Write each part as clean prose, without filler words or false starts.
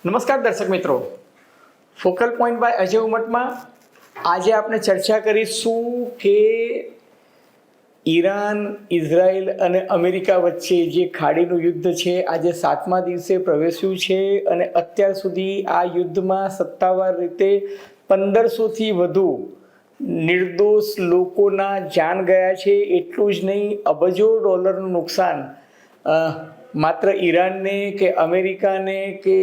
નમસ્કાર દર્શક મિત્રો, ફોકલ પોઈન્ટ બાય અજય ઉમટમાં આજે આપણે ચર્ચા કરીશું કે ઈરાન, ઇઝરાયલ અને અમેરિકા વચ્ચે જે ખાડીનું યુદ્ધ છે આજે 7મા દિવસે પ્રવેશ્યું છે અને અત્યાર સુધી આ યુદ્ધમાં સત્તાવાર રીતે 1500થી વધુ નિર્દોષ લોકોના જાન ગયા છે. એટલું જ નહીં, અબજો ડોલરનું નુકસાન માત્ર ઈરાનને કે અમેરિકાને કે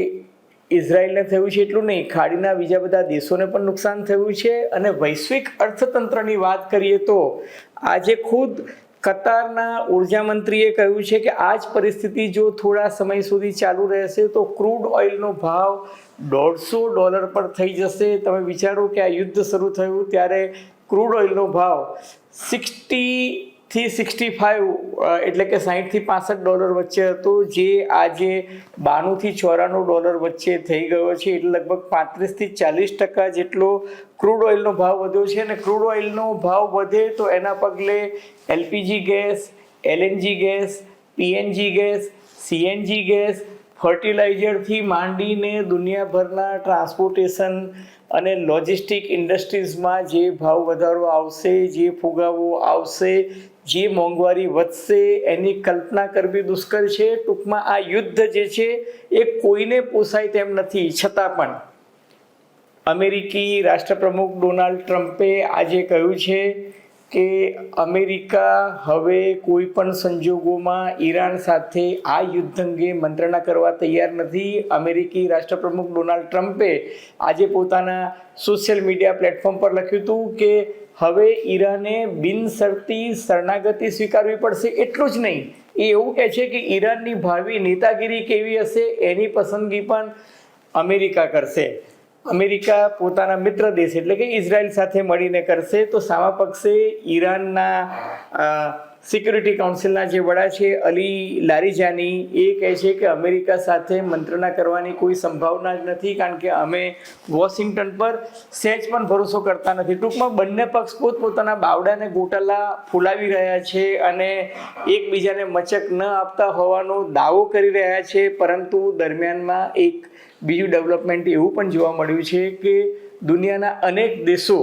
ઇઝરાયલને થયું છે એટલું નહીં, ખાડીના બીજા બધા દેશોને પણ નુકસાન થયું છે. અને વૈશ્વિક અર્થતંત્રની વાત કરીએ તો આજે ખુદ કતારના ઉર્જા મંત્રીએ કહ્યું છે કે આ જ પરિસ્થિતિ જો થોડા સમય સુધી ચાલુ રહેશે તો ક્રૂડ ઓઇલનો ભાવ $150 પર થઈ જશે. તમે વિચારો કે આ યુદ્ધ શરૂ થયું ત્યારે ક્રૂડ ઓઇલનો ભાવ 60 થી 65 એટલે કે $60 થી $65 વચ્ચે હતો, જે આજે $92 થી $94 વચ્ચે થઈ ગયો છે. એટલે લગભગ 35 થી 40% જેટલો ક્રૂડ ઓઇલનો ભાવ વધ્યો છે. અને ક્રૂડ ઓઇલનો ભાવ વધે તો એના પગલે LPG gas, LNG gas, PNG gas, CNG gas, ફર્ટિલાઇઝરથી માંડીને દુનિયાભરના ટ્રાન્સપોર્ટેશન અને લોજિસ્ટિક ઇન્ડસ્ટ્રીઝમાં જે ભાવ વધારો આવશે, જે ફુગાવો આવશે, જે મોંઘવારી વધશે, એની કલ્પના કરવી દુષ્કર છે. ટૂંકમાં આ યુદ્ધ જે છે એ કોઈને પોસાય તેમ નથી. છતાં પણ અમેરિકી રાષ્ટ્રપ્રમુખ ડોનાલ્ડ ટ્રમ્પે આજે કહ્યું છે કે અમેરિકા હવે કોઈ પણ સંજોગોમાં ઈરાન સાથે આ યુદ્ધ અંગે મંત્રણા કરવા તૈયાર નથી. અમેરિકી રાષ્ટ્રપ્રમુખ ડોનાલ્ડ ટ્રમ્પે આજે પોતાના સોશિયલ મીડિયા પ્લેટફોર્મ પર લખ્યું હતું કે હવે ઈરાને બિનશરતી શરણાગતિ સ્વીકારવી પડશે. એટલું જ નહીં, એ એવું કહે છે કે ઈરાનની ભાવિ નેતાગીરી કેવી હશે એની પસંદગી પણ અમેરિકા કરશે. અમેરિકા પોતાના મિત્ર દેશ એટલે કે ઇઝરાયલ સાથે મળીને કરશે. તો સામા પક્ષે ઈરાનના સિક્યુરિટી કાઉન્સિલના જે વડા છે અલી લારીજાની, એ કહે છે કે અમેરિકા સાથે મંત્રણા કરવાની કોઈ સંભાવના જ નથી, કારણ કે અમે વોશિંગ્ટન પર સહેજ પણ ભરોસો કરતા નથી. ટૂંકમાં બંને પક્ષ પોતપોતાના બાવડાને ગોટાલા ફૂલાવી રહ્યા છે અને એકબીજાને મચક ન આપતા હોવાનો દાવો કરી રહ્યા છે. પરંતુ દરમિયાનમાં એક બીજું ડેવલપમેન્ટ એવું પણ જોવા મળ્યું છે કે દુનિયાના અનેક દેશો,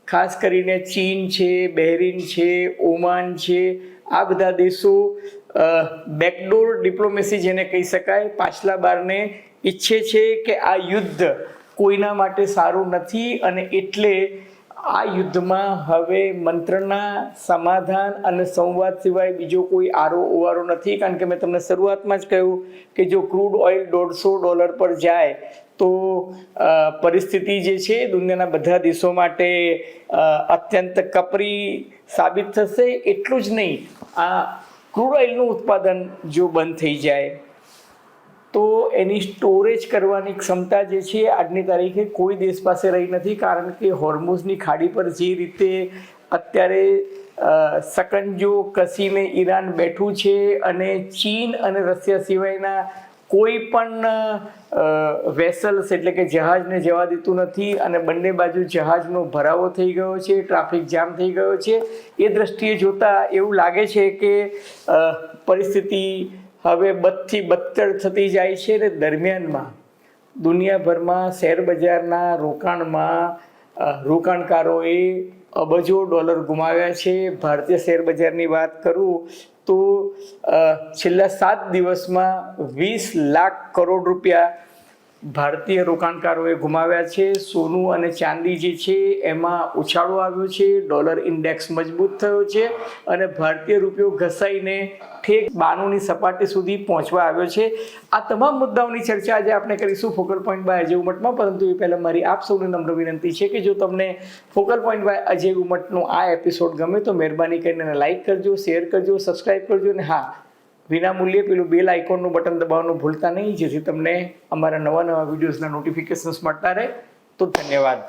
ખાસ કરીને ચીન છે, બહેરીન છે, ઓમાન છે, આ બધા દેશો બેકડોર ડિપ્લોમેસી જેને કહી શકાય, પાછલા બારને ઈચ્છે છે કે આ યુદ્ધ કોઈના માટે સારું નથી. અને એટલે આ યુદ્ધમાં હવે મંત્રણા, સમાધાન અને સંવાદ સિવાય બીજો કોઈ આરો ઓવારો નથી. કારણ કે મેં તમને શરૂઆતમાં જ કહ્યું કે જો ક્રૂડ ઓઇલ $150 પર જાય તો પરિસ્થિતિ જે છે દુનિયાના બધા દેશો માટે અત્યંત કપરી સાબિત થશે. એટલું જ નહીં, આ ક્રૂડ ઓઇલનું ઉત્પાદન જો બંધ થઈ જાય તો એની સ્ટોરેજ કરવાની ક્ષમતા જે છે આજની તારીખે કોઈ દેશ પાસે રહી નથી. કારણ કે હોર્મુઝની ખાડી પર જે રીતે અત્યારે સકંજો કસીને ઈરાન બેઠું છે અને ચીન અને રશિયા સિવાયના કોઈ પણ વેસલ્સ એટલે કે જહાજને જવા દેતું નથી અને બંને બાજુ જહાજનો ભરાવો થઈ ગયો છે, ટ્રાફિક જામ થઈ ગયો છે. એ દ્રષ્ટિએ જોતાં એવું લાગે છે કે પરિસ્થિતિ હવે બદથી બદતર થતી જાય છે. અને દરમિયાનમાં દુનિયાભરમાં શેરબજારના રોકાણકારોએ અબજો ડોલર ગુમાવ્યા છે. ભારતીય શેરબજારની વાત કરું તો છેલ્લા 7 દિવસમાં 20 લાખ કરોડ રૂપિયા ભારતીય રોકાણકારોએ ગુમાવ્યા છે. સોનું અને ચાંદી જે છે એમાં ઉછાળો આવ્યો છે, ડોલર ઇન્ડેક્સ મજબૂત થયો છે અને ભારતીય રૂપિયો ઘસાઈને ઠેક 92ની સપાટી સુધી પહોંચવા આવ્યો છે. આ તમામ મુદ્દાઓની ચર્ચા આજે આપણે કરીશું ફોકલ પોઈન્ટ બાય અજય ઉમટમાં. પરંતુ એ પહેલાં મારી આપ સૌને નમ્ર વિનંતી છે કે જો તમને ફોકલ પોઈન્ટ બાય અજય ઉમટનો આ એપિસોડ ગમે તો મહેરબાની કરીને લાઇક કરજો, શેર કરજો, સબસ્ક્રાઈબ કરજો અને હા, વિના મૂલ્યે પેલું બેલ આઇકોનનું બટન દબાવવાનું ભૂલતા નહીં, જેથી તમને અમારા નવા વિડીયોઝના નોટિફિકેશન્સ મળતા રહે. તો ધન્યવાદ.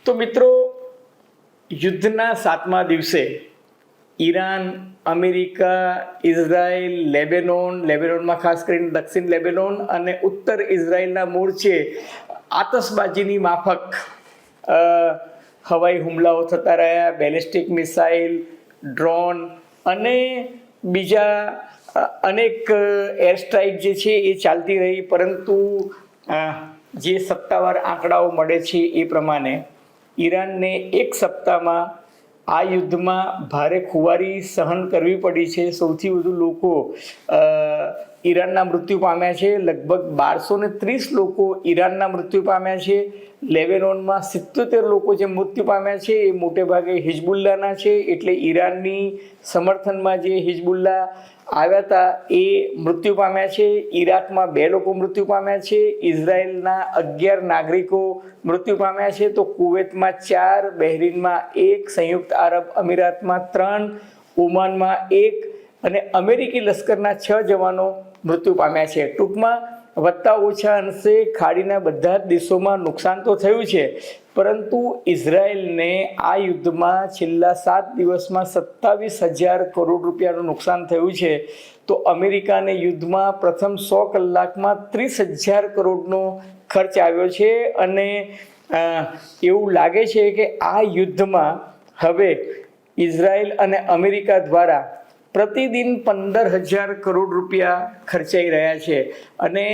તો મિત્રો, યુદ્ધના 7મા દિવસે ઈરાન, અમેરિકા, ઇઝરાયલ, લેબેનોનમાં ખાસ કરીને દક્ષિણ લેબેનોન અને ઉત્તર ઇઝરાયલના મોરચે આતશબાજીની માફક હવાઈ હુમલાઓ થતા રહ્યા. બેલિસ્ટિક મિસાઇલ, ડ્રોન અને બીજા અનેક એર સ્ટ્રાઇક જે છે એ ચાલતી રહી, પરંતુ જે સત્તાવાર આંકડાઓ મળે છે એ પ્રમાણે ઈરાનને એક સપ્તાહમાં આ યુદ્ધમાં ભારે ખુવારી સહન કરવી પડી છે. સૌથી વધુ લોકો ઈરાનના મૃત્યુ પામ્યા છે. લગભગ 1230 લોકો ઈરાનના મૃત્યુ પામ્યા છે. લેબેનોનમાં 77 લોકો જે મૃત્યુ પામ્યા છે એ મોટે ભાગે હિઝબુલ્લાના છે. એટલે ઈરાનની સમર્થનમાં જે હિઝબુલ્લા આવ્યા હતા એ મૃત્યુ પામ્યા છે. ઈરાકમાં 2 લોકો મૃત્યુ પામ્યા છે. ઇઝરાયલના 11 નાગરિકો મૃત્યુ પામ્યા છે. તો કુવૈતમાં 4, બહેરીનમાં 1, સંયુક્ત આરબ અમીરાતમાં 3, ઓમાનમાં 1 અને અમેરિકી લશ્કરના 6 જવાનો મૃત્યુ પામ્યા છે. ટૂંકમાં વત્તા ઓછા અંશે ખાડીના બધા જ દેશોમાં નુકસાન તો થયું છે, પરંતુ ઇઝરાયલને આ યુદ્ધમાં છેલ્લા 7 દિવસમાં 27,000 કરોડ રૂપિયાનું નુકસાન થયું છે. તો અમેરિકાને યુદ્ધમાં પ્રથમ 100 કલાકમાં 30,000 કરોડનો ખર્ચ આવ્યો છે. અને એવું લાગે છે કે આ યુદ્ધમાં હવે ઇઝરાયલ અને અમેરિકા દ્વારા પ્રતિદિન 15,000 કરોડ રૂપિયા ખર્ચાઈ રહ્યા છે. અને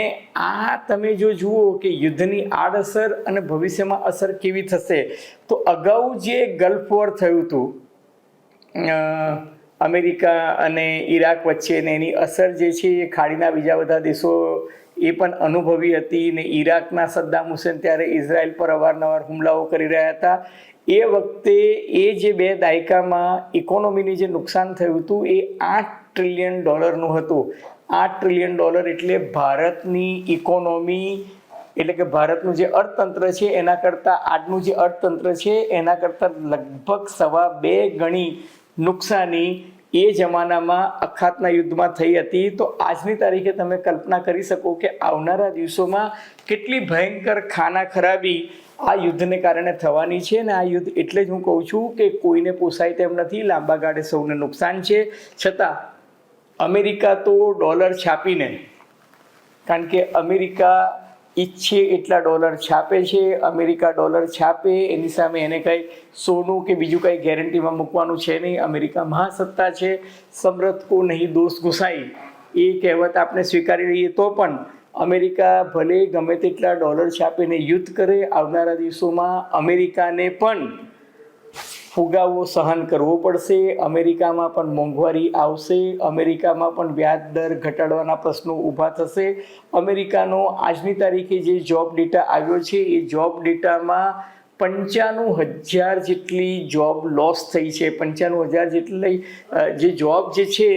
આ તમે જો જુઓ કે યુદ્ધની આડઅસર અને ભવિષ્યમાં અસર કેવી થશે, તો અગાઉ જે ગલ્ફ વોર થયું હતું અમેરિકા અને ઈરાક વચ્ચે, ને એની અસર જે છે એ ખાડીના બીજા બધા દેશો એ પણ અનુભવી હતી. ને ઈરાકના સદ્દામ હુસેન ત્યારે ઇઝરાયલ પર અવારનવાર હુમલાઓ કરી રહ્યા હતા. એ વખતે એ જે 2 દાયકામાં ઇકોનોમીને જે નુકસાન થયું હતું એ $8 ટ્રિલિયન હતું. $8 ટ્રિલિયન એટલે ભારતની ઇકોનોમી, એટલે કે ભારતનું જે અર્થતંત્ર છે એના કરતાં આજનું જે અર્થતંત્ર છે એના કરતાં લગભગ 2.25 ગણી નુકસાની એ જમાનામાં અખાતના યુદ્ધમાં થઈ હતી. તો આજની તારીખે તમે કલ્પના કરી શકો કે આવનારા દિવસોમાં કેટલી ભયંકર ખાના ખરાબી આ યુદ્ધને કારણે થવાની છે. ને આ યુદ્ધ એટલે જ હું કહું છું કે કોઈને પોસાય તેમ નથી, લાંબા ગાળે સૌને નુકસાન છે. છતાં અમેરિકા તો ડોલર છાપીને, કારણ કે અમેરિકા ઈચ્છે એટલા ડોલર છાપે છે. અમેરિકા ડોલર છાપે એની સામે એને કંઈ સોનું કે બીજું કંઈ ગેરંટીમાં મૂકવાનું છે નહીં. અમેરિકા મહાસત્તા છે. સમરથ કો નહીં દોષ ગુસાઈ, એ કહેવત આપણે સ્વીકારી લઈએ તો પણ અમેરિકા ભલે ગમે તેટલા ડોલર છાપીને યુદ્ધ કરે, આવનારા દિવસોમાં અમેરિકાને પણ ફુગાવો સહન કરવો પડશે. અમેરિકામાં પણ મોંઘવારી આવશે. અમેરિકામાં પણ વ્યાજ દર ઘટાડવાના પ્રશ્નો ઊભા થશે. અમેરિકાનો આજની તારીખે જે જોબ ડેટા આવ્યો છે એ જોબ ડેટામાં 95,000 જેટલી જોબ લોસ થઈ છે. 95,000 જેટલી જે જોબ જે છે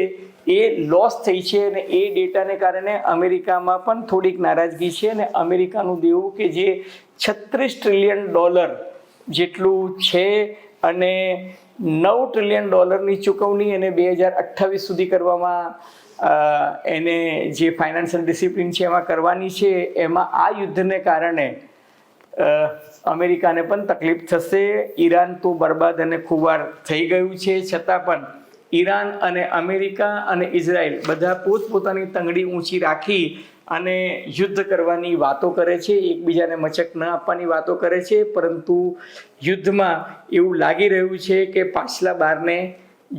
એ લોસ થઈ છે. અને એ ડેટાને કારણે અમેરિકામાં પણ થોડીક નારાજગી છે. અને અમેરિકાનું દેવું કે જે $36 ટ્રિલિયન જેટલું છે અને $9 ટ્રિલિયન ચૂકવણી એને 2028 સુધી કરવામાં એને જે ફાઇનાન્શિયલ ડિસિપ્લિન છે એમાં કરવાની છે. એમાં આ યુદ્ધને કારણે અમેરિકાને પણ તકલીફ થશે. ઈરાન તો બરબાદ અને ખુવાર થઈ ગયું છે, છતાં પણ ઈરાન અને અમેરિકા અને ઇઝરાયલ બધા પોતપોતાની તંગડી ઊંચી રાખી અને યુદ્ધ કરવાની વાતો કરે છે, એકબીજાને મચક ન આપવાની વાતો કરે છે. પરંતુ યુદ્ધમાં એવું લાગી રહ્યું છે કે પાછલા બારને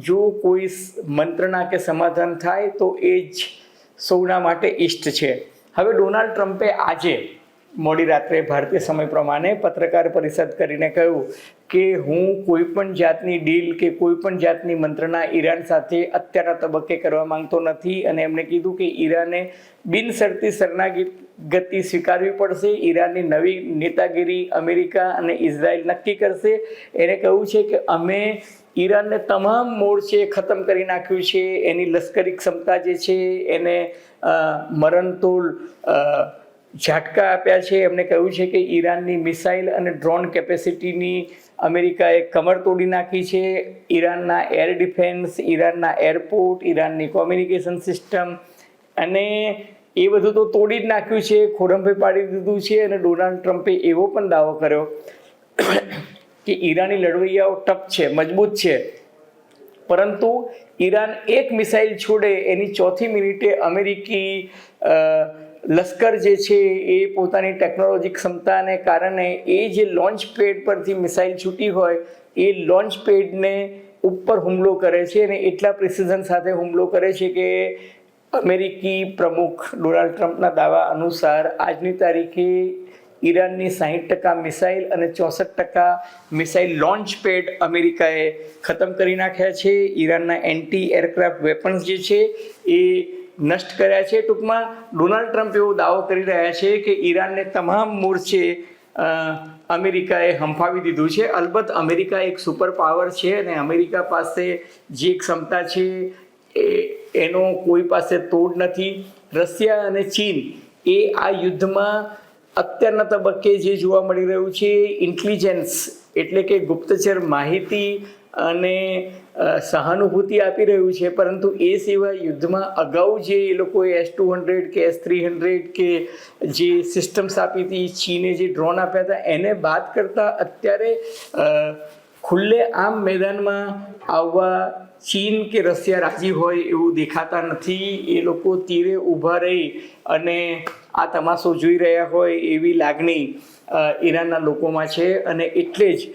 જો કોઈ મંત્રણા કે સમાધાન થાય તો એ જ સૌના માટે ઇષ્ટ છે. હવે ડોનાલ્ડ ટ્રમ્પે આજે મોડી રાત્રે ભારતીય સમય પ્રમાણે પત્રકાર પરિષદ કરીને કહ્યું કે હું કોઈ પણ જાતની ડીલ કે કોઈ પણ જાતની મંત્રણા ઈરાન સાથે અત્યારના તબક્કે કરવા માંગતો નથી. અને એમણે કીધું કે ઈરાને બિનશરતી શરણાગતિ સ્વીકારવી પડશે. ઈરાનની નવી નેતાગીરી અમેરિકા અને ઇઝરાયલ નક્કી કરશે. એને કહ્યું છે કે અમે ઈરાનને તમામ મોરચે ખતમ કરી નાખ્યું છે. એની લશ્કરી ક્ષમતા જે છે એને મરણતોલ ઝાટકા આપ્યા છે. એમણે કહ્યું છે કે ઈરાનની મિસાઇલ અને ડ્રોન કેપેસિટીની અમેરિકાએ કમર તોડી નાખી છે. ઈરાનના એર ડિફેન્સ, ઈરાનના એરપોર્ટ, ઈરાનની કોમ્યુનિકેશન સિસ્ટમ અને એ બધું તો તોડી જ નાખ્યું છે, ખોરંભે પાડી દીધું છે. અને ડોનાલ્ડ ટ્રમ્પે એવો પણ દાવો કર્યો કે ઈરાની લડવૈયાઓ ટપ છે, મજબૂત છે, પરંતુ ઈરાન એક મિસાઇલ છોડે એની 4થી મિનિટે અમેરિકી લશ્કર જે છે એ પોતાની ટેકનોલોજી ક્ષમતાને કારણે એ જે લોન્ચ પેડ પરથી મિસાઇલ છૂટી હોય એ લોન્ચ પેડને ઉપર હુમલો કરે છે અને એટલા પ્રિસિઝન સાથે હુમલો કરે છે કે અમેરિકી પ્રમુખ ડોનાલ્ડ ટ્રમ્પના દાવા અનુસાર આજની તારીખે ઈરાનની 60% મિસાઇલ અને 64% મિસાઇલ લોન્ચ પેડ અમેરિકાએ ખતમ કરી નાખ્યા છે. ઈરાનના એન્ટી એરક્રાફ્ટ વેપન્સ જે છે એ નષ્ટ કર્યા છે. ટૂંકમાં ડોનાલ્ડ ટ્રમ્પ એવો દાવો કરી રહ્યા છે કે ઈરાનને તમામ મોરચે અમેરિકાએ હંફાવી દીધું છે. અલબત્ત અમેરિકા એક સુપર પાવર છે અને અમેરિકા પાસે જે ક્ષમતા છે એનો કોઈ પાસે તોડ નથી. રશિયા અને ચીન એ આ યુદ્ધમાં અત્યારના તબક્કે જે જોવા મળી રહ્યું છે ઇન્ટેલિજન્સ એટલે કે ગુપ્તચર માહિતી અને સહાનુભૂતિ આપી રહ્યું છે, પરંતુ એ સિવાય યુદ્ધમાં અગાઉ જે એ લોકોએ S-200 કે S-300 કે જે સિસ્ટમ્સ આપી હતી, ચીને જે ડ્રોન આપ્યા હતા, એને બાદ કરતાં અત્યારે ખુલ્લે આમ મેદાનમાં આવવા ચીન કે રશિયા રાજી હોય એવું દેખાતા નથી. એ લોકો તીરે ઊભા રહી અને આ તમાશો જોઈ રહ્યા હોય એવી લાગણી ઈરાનના લોકોમાં છે અને એટલે જ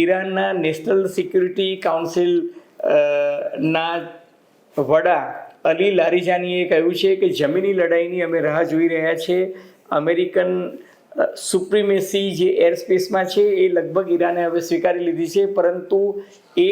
ઈરાનના નેશનલ સિક્યુરિટી કાઉન્સિલ ના વડા અલી લારીજાનીએ કહ્યું છે કે જમીની લડાઈની અમે રાહ જોઈ રહ્યા છે. અમેરિકન સુપ્રીમેસી જે એર સ્પેસમાં છે એ લગભગ ઈરાને હવે સ્વીકારી લીધી છે, પરંતુ એ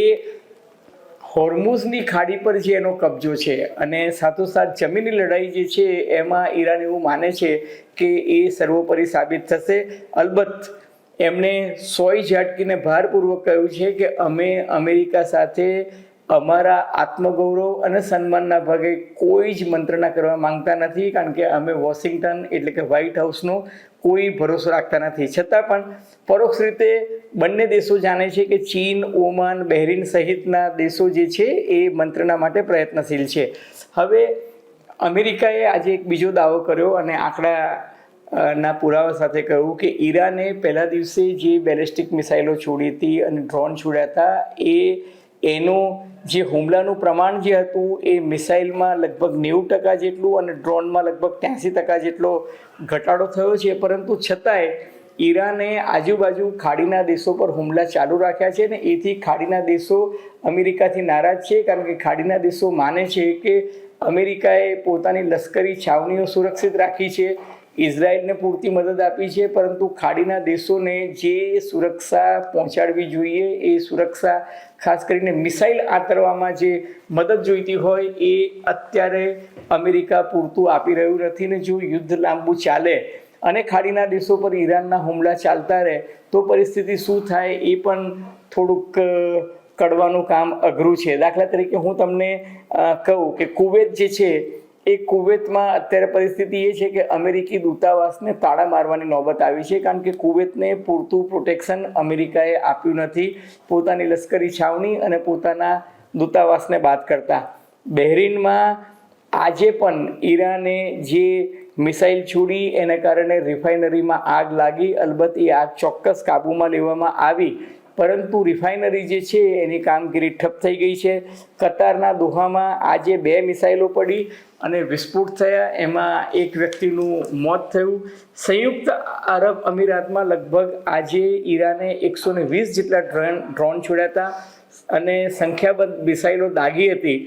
હોર્મુઝની ખાડી પર જે એનો કબજો છે અને સાથોસાથ જમીની લડાઈ જે છે એમાં ઈરાન એવું માને છે કે એ સર્વોપરી સાબિત થશે. અલબત્ત એમણે સોય ઝાટકીને ભારપૂર્વક કહ્યું છે કે અમે અમેરિકા સાથે અમારા આત્મગૌરવ અને સન્માનના ભાગે કોઈ જ મંત્રણા કરવા માંગતા નથી, કારણ કે અમે વોશિંગ્ટન એટલે કે વ્હાઇટ હાઉસનો કોઈ ભરોસો રાખતા નથી. છતાં પણ પરોક્ષ રીતે બંને દેશો જાણે છે કે ચીન, ઓમાન, બહેરીન સહિતના દેશો જે છે એ મંત્રણા માટે પ્રયત્નશીલ છે. હવે અમેરિકાએ આજે એક બીજો દાવો કર્યો અને આંકડાના પુરાવા સાથે કહ્યું કે ઈરાને પહેલા દિવસે જે બેલિસ્ટિક મિસાઇલો છોડી હતી અને ડ્રોન છોડ્યા હતા એનું જે હુમલાનું પ્રમાણ જે હતું એ મિસાઇલમાં લગભગ 90% જેટલું અને ડ્રોનમાં લગભગ 83% જેટલો ઘટાડો થયો છે, પરંતુ છતાંય ઈરાને આજુબાજુ ખાડીના દેશો પર હુમલા ચાલુ રાખ્યા છે ને એથી ખાડીના દેશો અમેરિકાથી નારાજ છે, કારણ કે ખાડીના દેશો માને છે કે અમેરિકાએ પોતાની લશ્કરી છાવણીઓ સુરક્ષિત રાખી છે, ઇઝરાયલને પૂરતી મદદ આપી છે, પરંતુ ખાડીના દેશોને જે સુરક્ષા પહોંચાડવી જોઈએ એ સુરક્ષા ખાસ કરીને મિસાઇલ આતરવામાં જે મદદ જોઈતી હોય એ અત્યારે અમેરિકા પૂરતું આપી રહ્યું નથી. ને જો યુદ્ધ લાંબુ ચાલે અને ખાડીના દેશો પર ઈરાનના હુમલા ચાલતા રહે તો પરિસ્થિતિ શું થાય એ પણ થોડુંક કડવાનું કામ અઘરું છે. દાખલા તરીકે હું તમને કહું કે કુવેત જે છે એ કુવેતમાં અત્યારે પરિસ્થિતિ એ છે કે અમેરિકી દૂતાવાસને તાળા મારવાની નોબત આવી છે, કારણ કે કુવેતને પૂરતું પ્રોટેક્શન અમેરિકાએ આપ્યું નથી પોતાની લશ્કરી છાવણી અને પોતાના દૂતાવાસને બાદ કરતા. બહેરીનમાં આજે પણ ઈરાને જે મિસાઇલ છોડી એને કારણે રિફાઇનરીમાં આગ લાગી. અલબત્ત એ આગ ચોક્કસ કાબૂમાં લેવામાં આવી, પરંતુ રિફાઇનરી જે છે એની કામગીરી ઠપ થઈ ગઈ છે. કતારના દોહામાં આજે 2 મિસાઇલો પડી અને વિસ્ફોટ થયા, એમાં એક વ્યક્તિનું મોત થયું. સંયુક્ત આરબ અમીરાતમાં લગભગ આજે ઈરાને 120 જેટલા ડ્રોન છોડ્યા હતા અને સંખ્યાબંધ મિસાઇલો દાગી હતી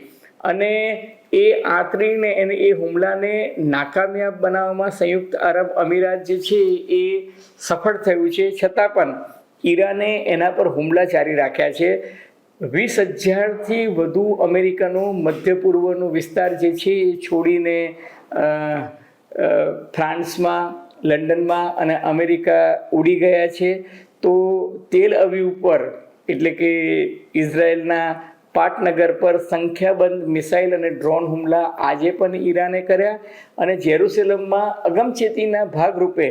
અને એ આતરીને એ હુમલાને નાકામયાબ બનાવવામાં સંયુક્ત આરબ અમીરાત જે છે એ સફળ થયું છે. છતાં પણ ઈરાને એના પર હુમલા જારી રાખ્યા છે. 20,000થી વધુ અમેરિકનો મધ્ય પૂર્વનો વિસ્તાર જે છે એ છોડીને ફ્રાન્સમાં, લંડનમાં અને અમેરિકા ઉડી ગયા છે. તો તેલ અવીવ પર એટલે કે ઇઝરાયલના પાટનગર પર સંખ્યાબંધ મિસાઇલ અને ડ્રોન હુમલા આજે પણ ઈરાને કર્યા અને જેરુસલેમમાં અગમચેતીના ભાગરૂપે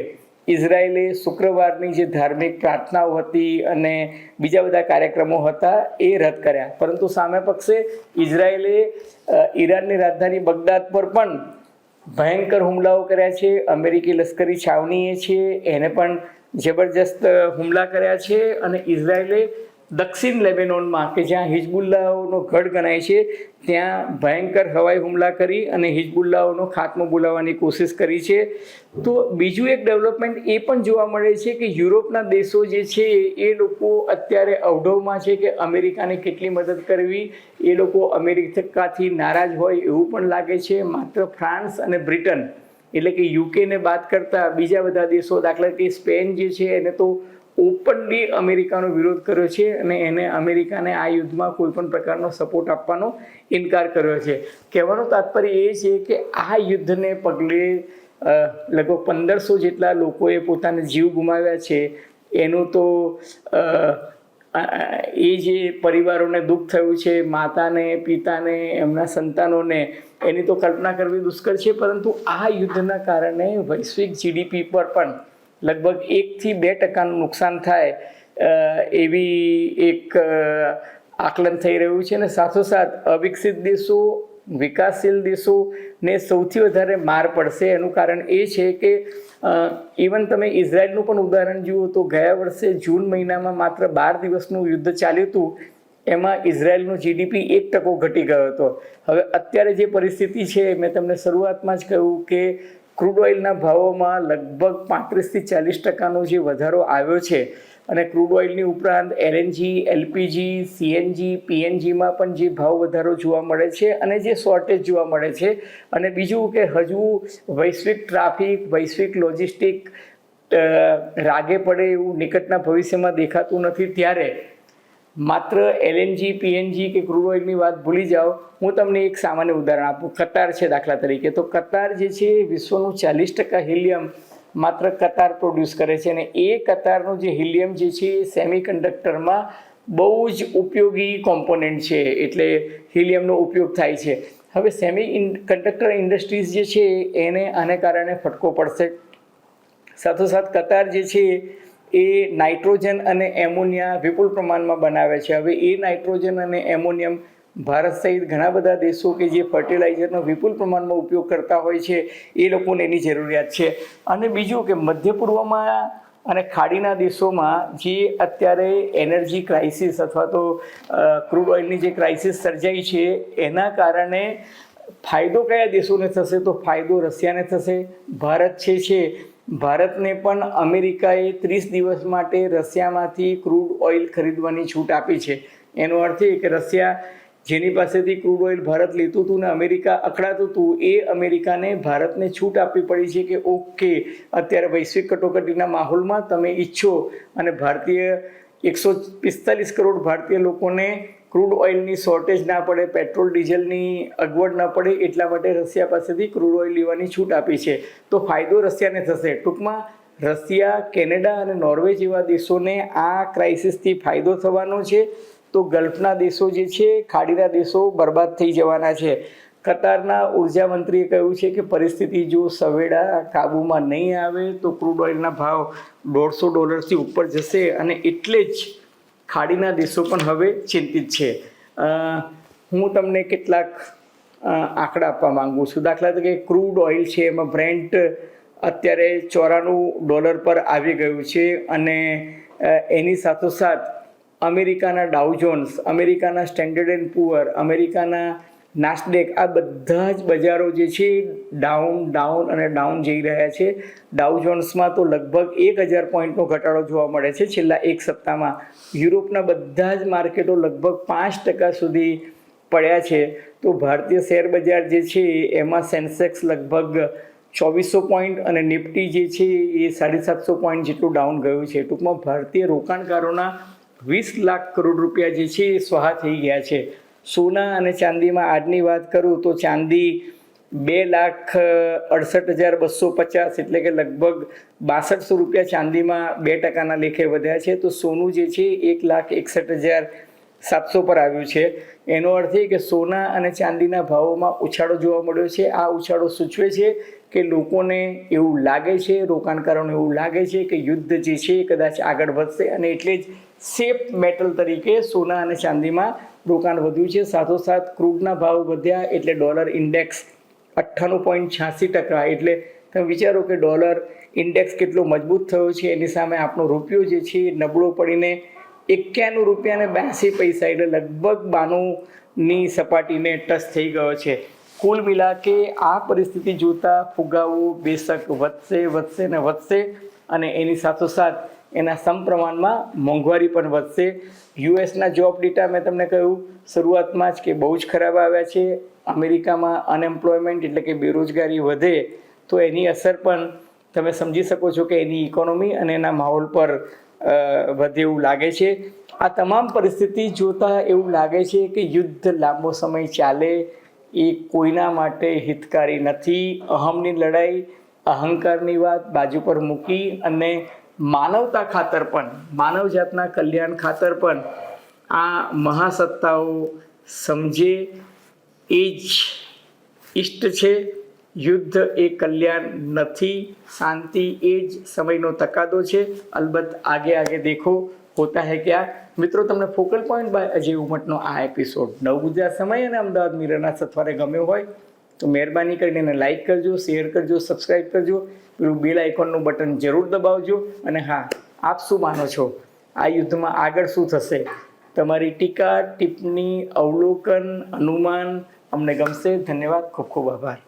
ઇઝરાયલે શુક્રવારની જે ધાર્મિક પ્રાર્થનાઓ હતી અને બીજા બધા કાર્યક્રમો હતા એ રદ કર્યા. પરંતુ સામે પક્ષે ઇઝરાયલે ઈરાનની રાજધાની બગદાદ પર પણ ભયંકર હુમલાઓ કર્યા છે. અમેરિકી લશ્કરી છાવણીએ છે એને પણ જબરજસ્ત હુમલા કર્યા છે અને ઇઝરાયલે દક્ષિણ લેબેનોનમાં કે જ્યાં હિઝબુલ્લાહનો ગઢ ગણાય છે ત્યાં ભયંકર હવાઈ હુમલા કરી અને હિઝબુલ્લાહનો ખાત્મો બોલાવવાની કોશિશ કરી છે. તો બીજું એક ડેવલપમેન્ટ એ પણ જોવા મળે છે કે યુરોપના દેશો જે છે એ લોકો અત્યારે અવઢવમાં છે કે અમેરિકાને કેટલી મદદ કરવી. એ લોકો અમેરિકાથી નારાજ હોય એવું પણ લાગે છે. માત્ર ફ્રાન્સ અને બ્રિટન એટલે કે યુકેને બાદ કરતા બીજા બધા દેશો, દાખલા તરીકે સ્પેન જે છે એને તો ઓપનલી અમેરિકાનો વિરોધ કર્યો છે અને એને અમેરિકાને આ યુદ્ધમાં કોઈ પણ પ્રકારનો સપોર્ટ આપવાનો ઇનકાર કર્યો છે. કહેવાનું તાત્પર્ય એ છે કે આ યુદ્ધને પગલે લગભગ 1500 જેટલા લોકોએ પોતાના જીવ ગુમાવ્યા છે. એનું તો એ જે પરિવારોને દુઃખ થયું છે, માતાને, પિતાને, એમના સંતાનોને, એની તો કલ્પના કરવી દુષ્કર છે. પરંતુ આ યુદ્ધના કારણે વૈશ્વિક જીડીપી પર પણ લગભગ 1-2% નુકસાન થાય એવી એક આકલન થઈ રહ્યું છે. અને સાથોસાથ અવિકસિત દેશો, વિકાસશીલ દેશોને સૌથી વધારે માર પડશે. એનું કારણ એ છે કે ઇવન તમે ઇઝરાયલનું પણ ઉદાહરણ જુઓ તો ગયા વર્ષે જૂન મહિનામાં માત્ર 12 દિવસનું યુદ્ધ ચાલ્યું હતું. એમાં ઇઝરાયલનું જીડીપી 1% ઘટી ગયો હતો. હવે અત્યારે જે પરિસ્થિતિ છે, મેં તમને શરૂઆતમાં જ કહ્યું કે ક્રૂડ ઓઇલના ભાવોમાં લગભગ 35-40%નો જે વધારો આવ્યો છે. અને ક્રૂડ ઓઇલની ઉપરાંત એલએનજી, એલપીજી, સીએનજી, પીએનજીમાં પણ જે ભાવ વધારો જોવા મળે છે અને જે શોર્ટેજ જોવા મળે છે. અને બીજું કે હજુ વૈશ્વિક ટ્રાફિક, વૈશ્વિક લોજિસ્ટિક રાગે પડે એવું નિકટના ભવિષ્યમાં દેખાતું નથી. ત્યારે માત્ર એલએનજી, પીએનજી કે ક્રૂડ ઓઇલની વાત ભૂલી જાઓ. હું તમને એક સામાન્ય ઉદાહરણ આપું. કતાર છે દાખલા તરીકે. તો કતાર જે છે વિશ્વનું 40% હિલિયમ માત્ર કતાર પ્રોડ્યુસ કરે છે. અને એ કતારનું જે હિલિયમ જે છે એ સેમિકન્ડક્ટરમાં બહુ જ ઉપયોગી કોમ્પોનન્ટ છે. એટલે હિલિયમનો ઉપયોગ થાય છે. હવે સેમિકન્ડક્ટર ઇન્ડસ્ટ્રીઝ જે છે એને આને કારણે ફટકો પડશે. સાથોસાથ કતાર જે છે એ નાઇટ્રોજન અને એમોનિયા વિપુલ પ્રમાણમાં બનાવે છે. હવે એ નાઇટ્રોજન અને એમોનિયમ ભારત સહિત ઘણા બધા દેશો કે જે ફર્ટિલાઇઝરનો વિપુલ પ્રમાણમાં ઉપયોગ કરતા હોય છે, એ લોકોને એની જરૂરિયાત છે. અને બીજું કે મધ્ય પૂર્વમાં અને ખાડીના દેશોમાં જે અત્યારે એનર્જી ક્રાઇસિસ અથવા તો ક્રૂડ ઓઇલની જે ક્રાઇસિસ સર્જાઈ છે, એના કારણે ફાયદો કયા દેશોને થશે? તો ફાયદો રશિયાને થશે. ભારત છે ભારતને પણ અમેરિકાએ 30 દિવસ માટે રશિયામાંથી ક્રૂડ ઓઇલ ખરીદવાની છૂટ આપી છે. એનો અર્થ એ કે રશિયા જેની પાસેથી ક્રૂડ ઓઇલ ભારત લેતું હતું ને અમેરિકા અકળાતું હતું, એ અમેરિકાને ભારતને છૂટ આપવી પડી છે કે ઓકે, અત્યારે વૈશ્વિક કટોકટીના માહોલમાં તમે ઈચ્છો અને ભારતીય 145 કરોડ ભારતીય લોકોને ક્રૂડ ઓઇલની શોર્ટેજ ના પડે, પેટ્રોલ ડીઝલની અગવડ ના પડે, એટલા માટે રશિયા પાસેથી ક્રૂડ ઓઇલ લેવાની છૂટ આપી છે. તો ફાયદો રશિયાને થશે. ટૂંકમાં રશિયા, કેનેડા અને નોર્વે જેવા દેશોને આ ક્રાઇસિસથી ફાયદો થવાનો છે. તો ગલ્ફના દેશો જે છે, ખાડીના દેશો બરબાદ થઈ જવાના છે. કતારના ઉર્જા મંત્રીએ કહ્યું છે કે પરિસ્થિતિ જો સવેળા કાબૂમાં નહીં આવે તો ક્રૂડ ઓઇલના ભાવ $150 ઉપર જશે. અને એટલે જ ખાડીના દેશો પણ હવે ચિંતિત છે. હું તમને કેટલાક આંકડા આપવા માંગુ છું. દાખલા તરીકે ક્રૂડ ઓઇલ છે, એમાં બ્રેન્ટ અત્યારે $94 પર આવી ગયું છે. અને એની સાથોસાથ અમેરિકાના ડાઉ જોન્સ, અમેરિકાના સ્ટેન્ડર્ડ એન્ડ પુઅર, અમેરિકાના નાસ્ડેક, આ બધા જ બજારો જે છે ડાઉન જઈ રહ્યા છે. ડાઉ જોન્સમાં તો લગભગ 1000 પોઈન્ટનો ઘટાડો જોવા મળે છે છેલ્લા એક સપ્તાહમાં. યુરોપના બધા જ માર્કેટો લગભગ 5% સુધી પડ્યા છે. તો ભારતીય શેર બજાર જે છે એમાં સેન્સેક્સ લગભગ 2400 પોઈન્ટ અને નિફ્ટી જે છે એ 750 પોઈન્ટ જેટલું ડાઉન ગયું છે. ટૂંકમાં ભારતીય રોકાણકારોના 20 લાખ કરોડ રૂપિયા જે છે એ સ્વાહા થઈ ગયા છે. સોના અને ચાંદીમાં આજની વાત કરું તો ચાંદી 2,68,250 એટલે કે લગભગ 6200 રૂપિયા ચાંદીમાં 2%ના લેખે વધ્યા છે. તો સોનું જે છે 1,61,700 પર આવ્યું છે. એનો અર્થ એ કે સોના અને ચાંદીના ભાવોમાં ઉછાળો જોવા મળ્યો છે. આ ઉછાળો સૂચવે છે કે લોકોને એવું લાગે છે, રોકાણકારોને એવું લાગે છે કે યુદ્ધ જે છે એ કદાચ આગળ વધશે. અને એટલે જ સેફ મેટલ તરીકે સોના અને ચાંદીમાં રોકાણ વધ્યું છે. સાથોસાથ ક્રૂડના ભાવ વધ્યા એટલે ડોલર ઇન્ડેક્સ 98.86%. એટલે તમે વિચારો કે ડોલર ઇન્ડેક્સ કેટલો મજબૂત થયો છે. એની સામે આપણો રૂપિયો જે છે એ નબળો પડીને ₹91.82 એટલે લગભગ 92ની સપાટીને ટચ થઈ ગયો છે. કુલ મિલા કે આ પરિસ્થિતિ જોતા ફુગાવો બેશક વધશે ને વધશે, અને એની સાથોસાથ એના સમપ્રમાણમાં મોંઘવારી પણ વધશે. યુએસના જોબ ડેટા મેં તમને કહ્યું શરૂઆતમાં જ કે બહુ જ ખરાબ આવ્યા છે. અમેરિકામાં અનએમ્પ્લોયમેન્ટ એટલે કે બેરોજગારી વધે તો એની અસર પણ તમે સમજી શકો છો કે એની ઇકોનોમી અને એના માહોલ પર વધે એવું લાગે છે. આ તમામ પરિસ્થિતિ જોતાં એવું લાગે છે કે યુદ્ધ લાંબો સમય ચાલે એ કોઈના માટે હિતકારી નથી. અહમની લડાઈ, અહંકારની વાત બાજુ પર મૂકી અને માનવતા ખાતર પણ, માનવજાતના કલ્યાણ ખાતર પણ આ મહાસત્તાઓ સમજે એ જ ઇષ્ટ છે. યુદ્ધ એ કલ્યાણ નથી, શાંતિ એ જ સમયનો તકાદો છે. અલબત્ત આગે દેખો હોતા હૈ ક્યા. મિત્રો, તમને ફોકલ પોઈન્ટ બાય અજય ઉમટનો આ એપિસોડ નવ ગુજરાત સમય અને અમદાવાદ મિરરના સથવારે ગમ્યો હોય તો મહેરબાની કરીને એને લાઇક કરજો, શેર કરજો, સબસ્ક્રાઈબ કરજો, પેલું બેલ આઇકોનનું બટન જરૂર દબાવજો. અને હા, આપ શું માનો છો આ યુદ્ધમાં આગળ શું થશે? તમારી ટીકા, ટિપ્પણી, અવલોકન, અનુમાન અમને ગમશે. ધન્યવાદ, ખૂબ ખૂબ આભાર.